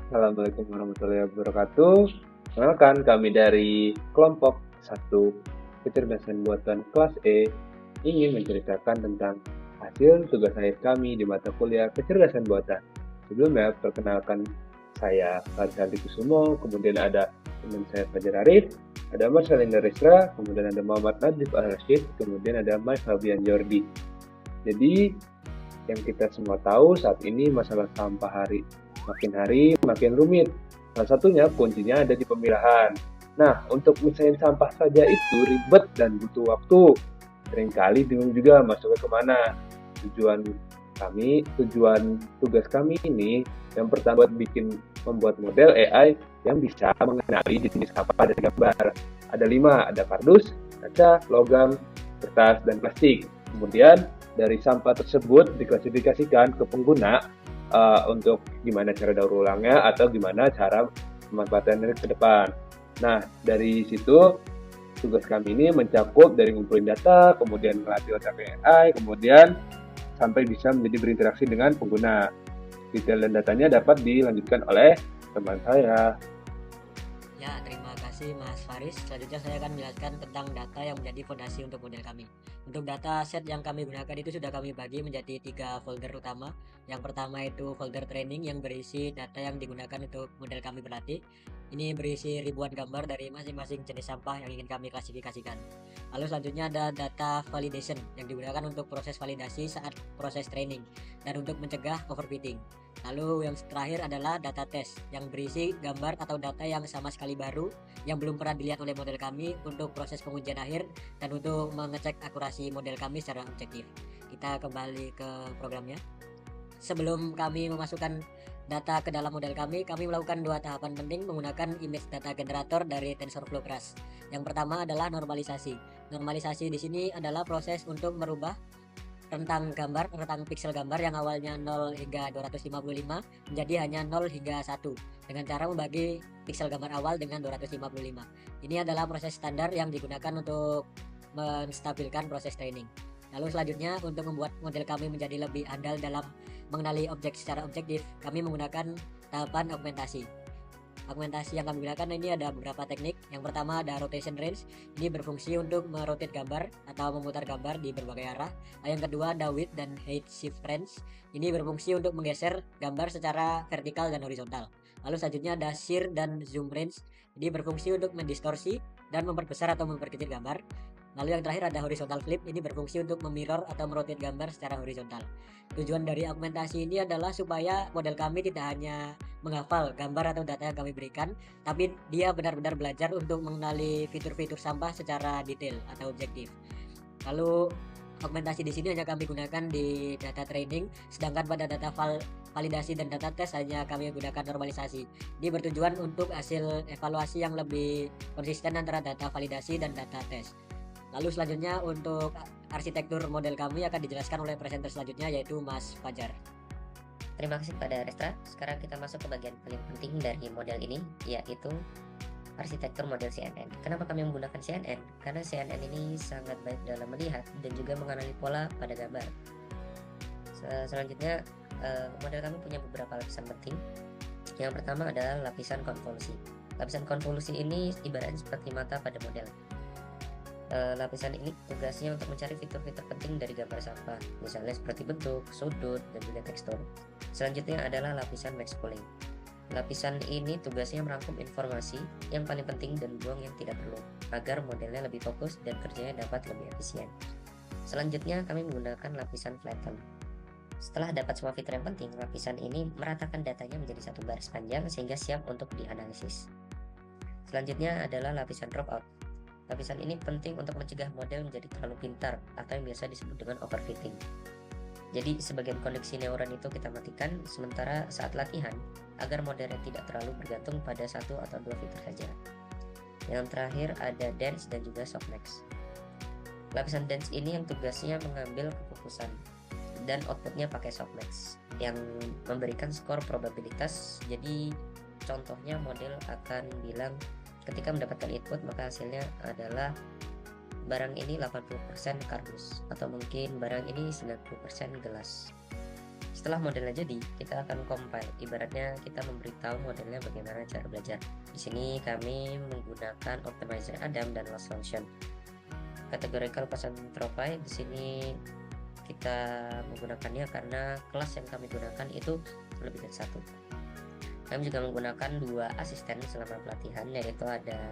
Assalamualaikum warahmatullahi wabarakatuh. Kenalkan kami dari kelompok 1 kecerdasan buatan kelas E ingin menceritakan tentang hasil tugas akhir kami di mata kuliah kecerdasan buatan. Sebelumnya, perkenalkan saya Faris Adi Kusumo, kemudian ada teman saya Fajar Arif, ada Marcelina Resra, kemudian ada Muhammad Najib Al-Rashid, kemudian ada Mai Fabian Jordi. Jadi, yang kita semua tahu saat ini masalah sampah makin hari makin rumit. Salah satunya kuncinya ada di pemilahan. Nah, untuk misahin sampah saja itu ribet dan butuh waktu. Seringkali bingung juga masuknya kemana. Tujuan tugas kami ini yang pertama membuat model AI yang bisa mengenali jenis sampah dari gambar. Ada 5, ada kardus, kaca, logam, kertas, dan plastik. Kemudian dari sampah tersebut diklasifikasikan ke pengguna untuk gimana cara daur ulangnya atau gimana cara pemanfaatannya ke depan. Nah, dari situ tugas kami ini mencakup dari ngumpulin data, kemudian melatih otak AI, kemudian sampai bisa menjadi berinteraksi dengan pengguna. Detail dan datanya dapat dilanjutkan oleh teman saya. Ya, terima kasih Mas Faris. Selanjutnya saya akan menjelaskan tentang data yang menjadi fondasi untuk model kami. Untuk data set yang kami gunakan itu sudah kami bagi menjadi 3 folder utama. Yang pertama itu folder training yang berisi data yang digunakan untuk model kami berlatih. Ini berisi ribuan gambar dari masing-masing jenis sampah yang ingin kami klasifikasikan. Lalu selanjutnya ada data validation yang digunakan untuk proses validasi saat proses training dan untuk mencegah overfitting. Lalu yang terakhir adalah data test yang berisi gambar atau data yang sama sekali baru yang belum pernah dilihat oleh model kami untuk proses pengujian akhir dan untuk mengecek akurasi model kami secara objektif. Kita kembali ke programnya. Sebelum kami memasukkan data ke dalam model kami melakukan 2 tahapan penting menggunakan image data generator dari TensorFlow Crush. Yang pertama adalah normalisasi. Normalisasi di sini adalah proses untuk merubah rentang pixel gambar yang awalnya 0 hingga 255 menjadi hanya 0 hingga 1 dengan cara membagi pixel gambar awal dengan 255. Ini adalah proses standar yang digunakan untuk menstabilkan proses training. Lalu selanjutnya untuk membuat model kami menjadi lebih andal dalam mengenali objek secara objektif, kami menggunakan tahapan augmentasi. Augmentasi yang kami gunakan ini ada beberapa teknik. Yang pertama ada rotation range. Ini berfungsi untuk merotate gambar atau memutar gambar di berbagai arah. Yang kedua ada width dan height shift range. Ini berfungsi untuk menggeser gambar secara vertikal dan horizontal. Lalu selanjutnya ada shear dan zoom range. Ini berfungsi untuk mendistorsi dan memperbesar atau memperkecil gambar. Lalu yang terakhir ada horizontal flip, ini berfungsi untuk memirror atau merotate gambar secara horizontal. Tujuan dari augmentasi ini adalah supaya model kami tidak hanya menghafal gambar atau data yang kami berikan, tapi dia benar-benar belajar untuk mengenali fitur-fitur sampah secara detail atau objektif. Lalu augmentasi di sini hanya kami gunakan di data training, sedangkan pada data validasi dan data test hanya kami gunakan normalisasi. Ini bertujuan untuk hasil evaluasi yang lebih konsisten antara data validasi dan data test. Lalu selanjutnya untuk arsitektur model kami akan dijelaskan oleh presenter selanjutnya yaitu Mas Fajar. Terima kasih pada Restra. Sekarang kita masuk ke bagian paling penting dari model ini, yaitu arsitektur model CNN. Kenapa kami menggunakan CNN? Karena CNN ini sangat baik dalam melihat dan juga mengenali pola pada gambar. Selanjutnya, model kami punya beberapa lapisan penting. Yang pertama adalah lapisan konvolusi. Lapisan konvolusi ini ibaratnya seperti mata pada model. Lapisan ini tugasnya untuk mencari fitur-fitur penting dari gambar sampah, misalnya seperti bentuk, sudut, dan juga tekstur. Selanjutnya adalah lapisan max pooling. Lapisan ini tugasnya merangkum informasi yang paling penting dan buang yang tidak perlu, agar modelnya lebih fokus dan kerjanya dapat lebih efisien. Selanjutnya kami menggunakan lapisan flatten. Setelah dapat semua fitur yang penting, lapisan ini meratakan datanya menjadi satu baris panjang sehingga siap untuk dianalisis. Selanjutnya adalah lapisan dropout. Lapisan ini penting untuk mencegah model menjadi terlalu pintar atau yang biasa disebut dengan overfitting. Jadi sebagian koneksi neuron itu kita matikan sementara saat latihan agar modelnya tidak terlalu bergantung pada satu atau dua fitur saja. Yang terakhir ada dense dan juga softmax. Lapisan dense ini yang tugasnya mengambil kefokusan dan outputnya pakai softmax yang memberikan skor probabilitas. Jadi contohnya model akan bilang ketika mendapatkan input maka hasilnya adalah barang ini 80% kardus atau mungkin barang ini 90% gelas. Setelah modelnya jadi, kita akan compile. Ibaratnya kita memberitahu modelnya bagaimana cara belajar. Di sini kami menggunakan optimizer Adam dan loss function. Categorical percentropy di sini kita menggunakannya karena kelas yang kami gunakan itu lebih dari satu. Kami juga menggunakan 2 asisten selama pelatihan, yaitu ada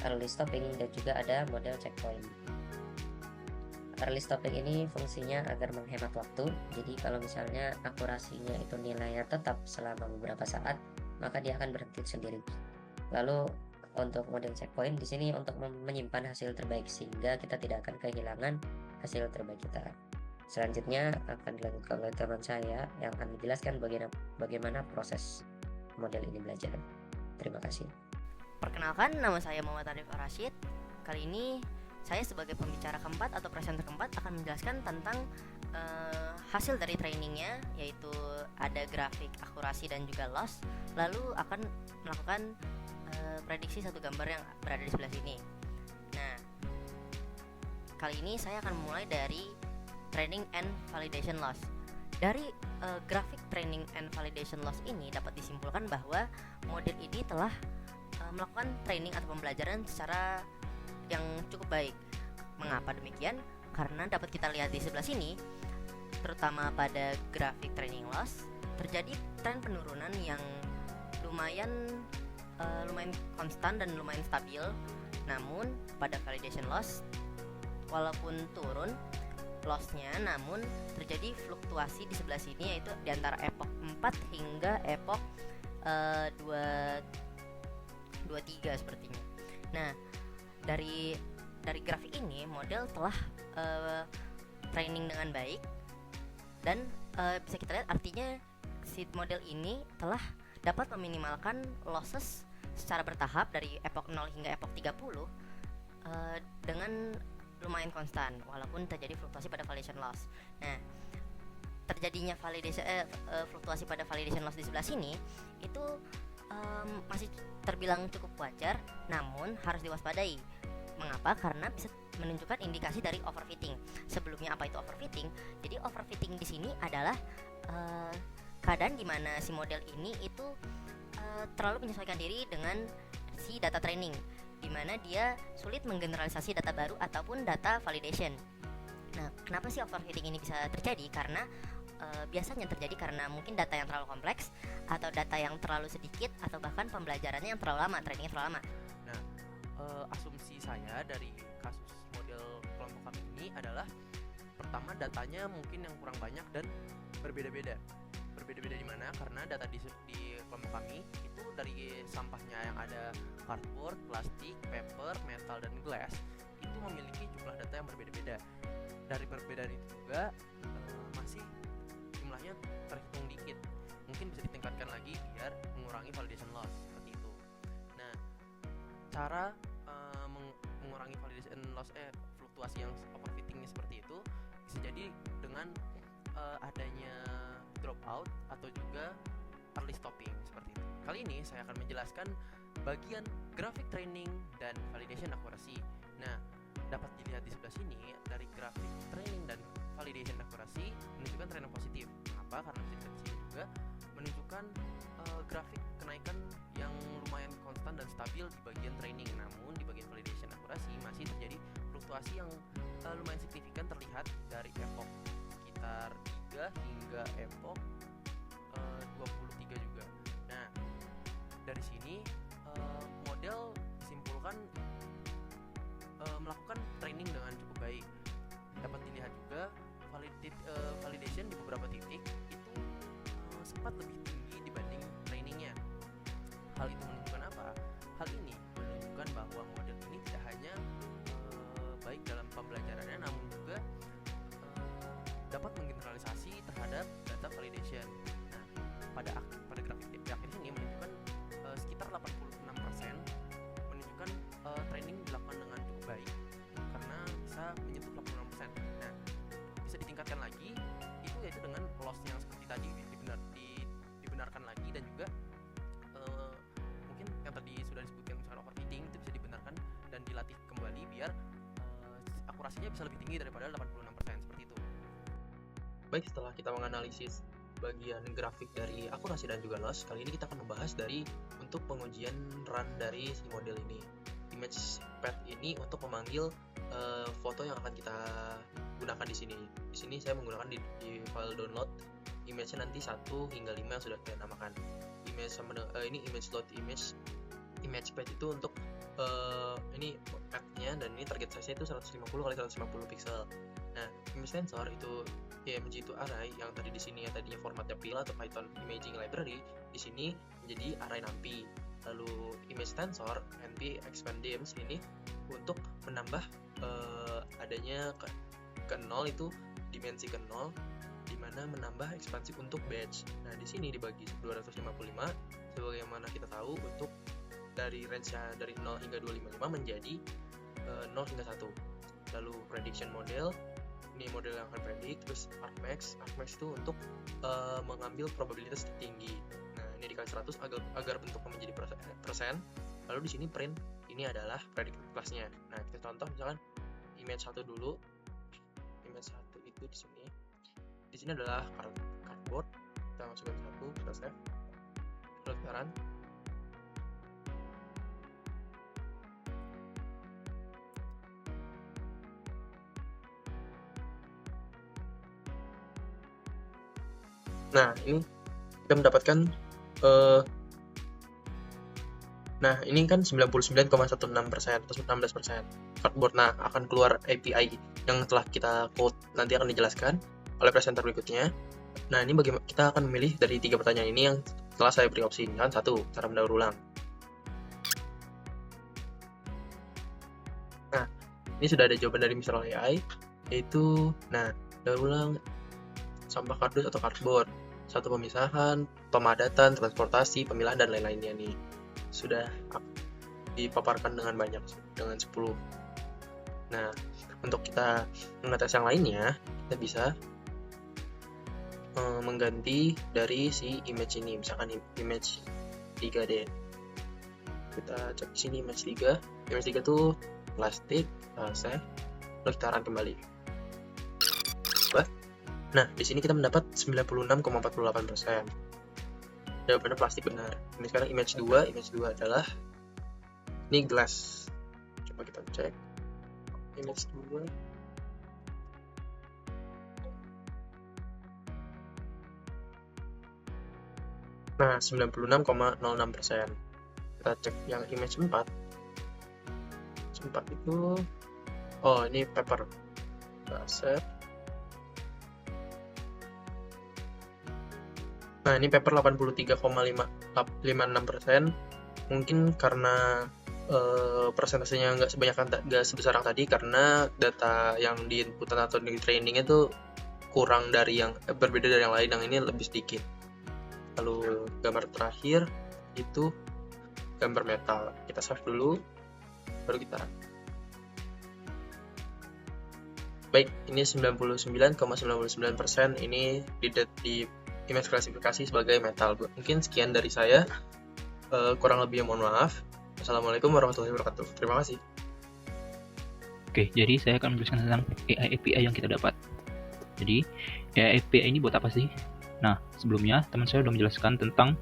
early stopping dan juga ada model checkpoint. Early stopping ini fungsinya agar menghemat waktu. Jadi kalau misalnya akurasinya itu nilainya tetap selama beberapa saat, maka dia akan berhenti sendiri. Lalu untuk model checkpoint di sini untuk menyimpan hasil terbaik sehingga kita tidak akan kehilangan hasil terbaik kita. Selanjutnya akan dilanjutkan oleh teman saya yang akan menjelaskan bagaimana proses model ini belajar. Terima kasih. Perkenalkan, nama saya Muhammad Arif Ar-Rasyid. Kali ini saya sebagai pembicara keempat atau presenter keempat akan menjelaskan tentang hasil dari trainingnya, yaitu ada grafik, akurasi, dan juga loss. Lalu akan melakukan prediksi satu gambar yang berada di sebelah sini. Nah, kali ini saya akan memulai dari training and validation loss. Dari grafik training and validation loss ini dapat disimpulkan bahwa model ini telah melakukan training atau pembelajaran secara yang cukup baik. Mengapa demikian? Karena dapat kita lihat di sebelah sini, terutama pada grafik training loss, terjadi tren penurunan yang lumayan konstan dan lumayan stabil. Namun pada validation loss, walaupun turun lossnya, namun terjadi fluktuasi di sebelah sini, yaitu di antara epoch 4 hingga epoch 23 sepertinya. Nah, dari grafik ini model telah training dengan baik dan bisa kita lihat artinya si model ini telah dapat meminimalkan losses secara bertahap dari epoch 0 hingga epoch 30 dengan lumayan konstan walaupun terjadi fluktuasi pada validation loss. Nah, terjadinya fluktuasi pada validation loss di sebelah sini itu masih terbilang cukup wajar, namun harus diwaspadai. Mengapa? Karena bisa menunjukkan indikasi dari overfitting. Sebelumnya apa itu overfitting? Jadi overfitting di sini adalah keadaan di mana si model ini itu terlalu menyesuaikan diri dengan si data training, di mana dia sulit menggeneralisasi data baru ataupun data validation. Nah, kenapa sih overfitting ini bisa terjadi? Karena biasanya terjadi karena mungkin data yang terlalu kompleks atau data yang terlalu sedikit atau bahkan pembelajarannya yang terlalu lama, trainingnya terlalu lama. Nah, asumsi saya dari kasus model kelompok kami ini adalah pertama datanya mungkin yang kurang banyak dan berbeda-beda. Berbeda-beda di mana? Karena data di kelompok kami itu dari sampahnya yang ada cardboard, plastik, paper, metal, dan glass itu memiliki jumlah data yang berbeda-beda. Dari perbedaan itu juga masih jumlahnya terhitung dikit. Mungkin bisa ditingkatkan lagi biar mengurangi validation loss seperti itu. Nah, cara mengurangi validation loss fluktuasi yang overfittingnya seperti itu bisa jadi dengan adanya dropout atau juga early stopping seperti itu. Kali ini saya akan menjelaskan bagian grafik training dan validation akurasi. Nah, dapat dilihat di sebelah sini dari grafik training dan validation akurasi menunjukkan tren yang positif. Kenapa? Karena di sini juga menunjukkan grafik kenaikan yang lumayan konstan dan stabil di bagian training. Namun di bagian validation akurasi masih terjadi fluktuasi yang lumayan signifikan terlihat dari epoch sekitar 3 hingga epoch 23 juga. Nah, dari sini model disimpulkan melakukan training dengan cukup baik. Dapat dilihat juga validation di beberapa titik itu sempat lebih tinggi dibanding trainingnya. Hal itu menunjukkan apa? Hal ini menunjukkan bahwa model ini tidak hanya baik dalam pembelajarannya, namun juga dapat menggeneralisasi terhadap data validation. Nah, pada grafik di akhir sini menunjukkan sekitar 86% menunjukkan training dilakukan dengan cukup baik karena bisa menyentuh 86%. Nah, bisa ditingkatkan lagi itu yaitu dengan loss yang seperti tadi dibenarkan lagi, dan juga mungkin yang tadi sudah disebutkan misalkan overfitting itu bisa dibenarkan dan dilatih kembali biar akurasinya bisa lebih tinggi daripada 86% seperti itu. Baik, setelah kita menganalisis bagian grafik dari akurasi dan juga loss, kali ini kita akan membahas dari untuk pengujian run dari si model ini. Image path ini untuk memanggil foto yang akan kita gunakan di sini. Di sini saya menggunakan di file download image-nya nanti 1 hingga 5 yang sudah kita namakan. Ini image load image path itu untuk ini path-nya, dan ini target size-nya itu 150 x 150 pixel. Nah, image sensor itu IMG to array yang tadi di sini yang tadinya formatnya PIL atau Python Imaging Library, di sini menjadi array NumPy. Lalu image tensor NP expand dims ini untuk menambah adanya ke 0 itu dimensi ke 0, dimana menambah ekspansi untuk batch. Nah, di sini dibagi 255 sebagaimana kita tahu untuk dari range-nya dari 0 hingga 255 menjadi 0 hingga 1. Lalu prediction model, ini model yang akan predik. Terus argmax itu untuk mengambil probabilitas tertinggi. Nah, ini dikali 100 agar bentuknya menjadi persen. Lalu di sini print, ini adalah predicted class-nya. Nah, kita contoh misalkan image 1 dulu. Image 1 itu di sini. Di sini adalah cardboard. Kita masukkan 1, kita save. Lalu kita run. Nah, ini kita mendapatkan nah, ini kan 99,16% atau 16% cardboard. Nah, akan keluar API yang telah kita code, nanti akan dijelaskan oleh presenter berikutnya. Nah, ini bagaimana kita akan memilih dari 3 pertanyaan ini yang telah saya beri opsi. Kan 1, cara mendaur ulang. Nah, ini sudah ada jawaban dari Mistral AI, yaitu daur ulang sampah kardus atau cardboard, 1 pemisahan, pemadatan, transportasi, pemilahan, dan lain-lainnya nih. Sudah dipaparkan dengan banyak, dengan 10. Nah, untuk kita mengetes yang lainnya, kita bisa mengganti dari si image ini, misalkan image 3 deh. Kita cek di sini image 3. Image 3 tuh plastik, save, lalu kita run kembali. Nah, di sini kita mendapat 96,48%. Jawabannya plastik benar. Ini sekarang image 2 adalah ini glass. Coba kita cek. Image 2. Nah, 96,06%. Kita cek yang image 4. 4 itu ini paper. Kita save. Nah, ini paper 83,56%. Mungkin karena persentasenya nggak sebesar yang tadi, karena data yang di inputan atau di training itu kurang dari yang berbeda dari yang lain, yang ini lebih sedikit. Lalu gambar terakhir itu gambar metal. Kita save dulu, baru kita. Baik, ini 99,99% ini di image klasifikasi sebagai metal. Mungkin sekian dari saya. Kurang lebihnya mohon maaf. Assalamualaikum warahmatullahi wabarakatuh. Terima kasih. Oke, jadi saya akan menjelaskan tentang AI API yang kita dapat. Jadi, AI API ini buat apa sih? Nah, sebelumnya teman saya sudah menjelaskan tentang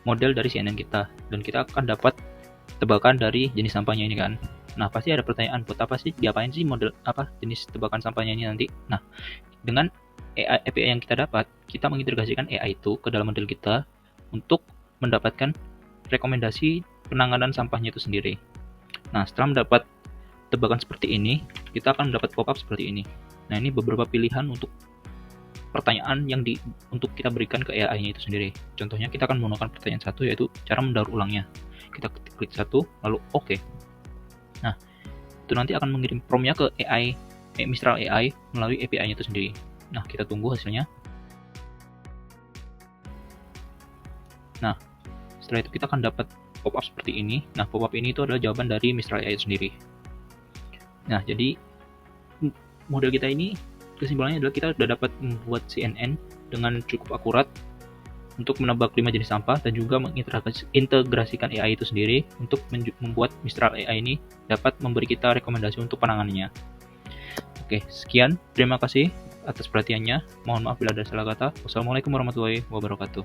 model dari CNN kita, dan kita akan dapat tebakan dari jenis sampahnya ini kan. Nah, pasti ada pertanyaan, buat apa sih, diapain sih model jenis tebakan sampahnya ini nanti? Nah, dengan AI API yang kita dapat, kita mengintegrasikan AI itu ke dalam model kita untuk mendapatkan rekomendasi penanganan sampahnya itu sendiri. Nah, setelah mendapat tebakan seperti ini, kita akan mendapat pop-up seperti ini. Nah, ini beberapa pilihan untuk pertanyaan yang untuk kita berikan ke AI-nya itu sendiri. Contohnya, kita akan menggunakan pertanyaan 1, yaitu cara mendaur ulangnya. Kita klik 1, lalu OK. Nah, itu nanti akan mengirim prompt-nya ke Mistral AI melalui API-nya itu sendiri. Nah, kita tunggu hasilnya. Nah, setelah itu kita akan dapat pop-up seperti ini. Nah, pop-up ini itu adalah jawaban dari Mistral AI sendiri. Nah, jadi model kita ini, kesimpulannya adalah kita sudah dapat membuat CNN dengan cukup akurat untuk menebak 5 jenis sampah, dan juga mengintegrasikan AI itu sendiri untuk membuat Mistral AI ini dapat memberi kita rekomendasi untuk penanganannya. Oke, sekian. Terima kasih. atas perhatiannya. Mohon maaf bila ada salah kata. Wassalamualaikum warahmatullahi wabarakatuh.